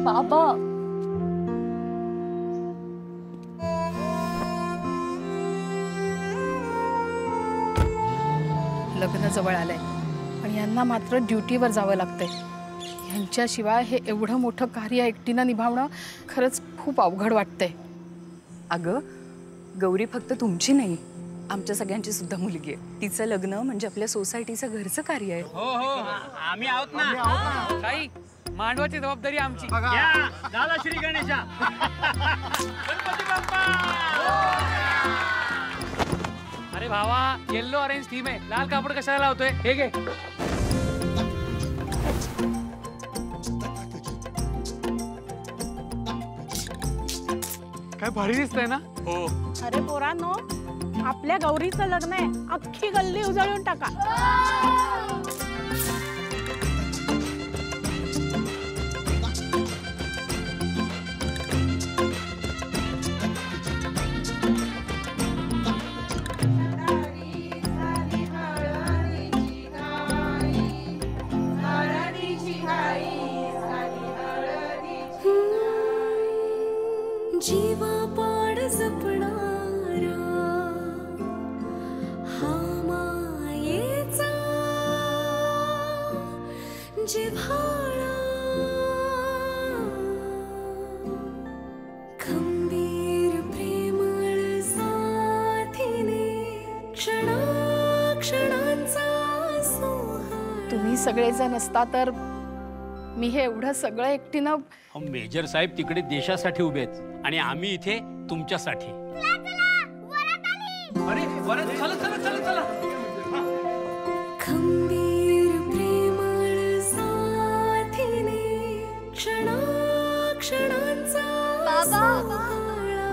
बाबा लग्न जवळ आलंय पण यांना मात्र ड्युटीवर जावं लागतंय। यांच्याशिवाय हे एवढं मोठं कार्य एकटीनं निभावणं खरंच खूप अवघड वाटतंय। अगं गौरी फक्त तुमची नाही आमच्या सगळ्यांची सुद्धा मुलगी आहे। तिचं लग्न म्हणजे आपल्या सोसायटीचं घरचं कार्य आहे। हो हो आम्ही आहोत ना काही मांडवाची जबाबदारी आमची। झाला श्री गणेशा गणपती बाप्पा। अरे भावा येल्लो ऑरेंज थीम आहे, लाल कापड कशाला लावतोय? हे घे। काय भारी दिसतंय ना? हो अरे पोरांनो आपल्या गौरीचं लग्न आहे, अख्खी गल्ली उजळून टाका। जीवा पाड जपणारा हा मायेचा जिव्हाळा खंबीर प्रेमळ साथीने क्षणाक्षणांचा सोहळा। तुम्ही सगळे जण असता तर मी हे एवढं सगळं एकटीनं। मेजर साहेब तिकडे देशासाठी उभे आहेत आणि आम्ही इथे तुमच्यासाठी। अरे वरद चला चला चला चला। खंबीर प्रेमळ साथीने क्षणाक्षणांचा सोहळा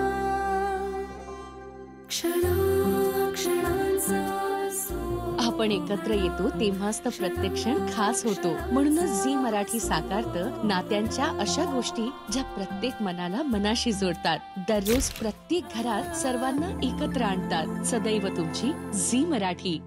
क्षणाक्षणांचा आपण एकत्र येतो तेव्हाच तर प्रत्येक क्षण खास होतो। म्हणूनच झी मराठी साकारतं नात्यांच्या अशा गोष्टी ज्या प्रत्येक मनाला मनाशी जोडतात। दररोज प्रत्येक घरात सर्वांना एकत्र आणतात। सदैव तुमची झी मराठी।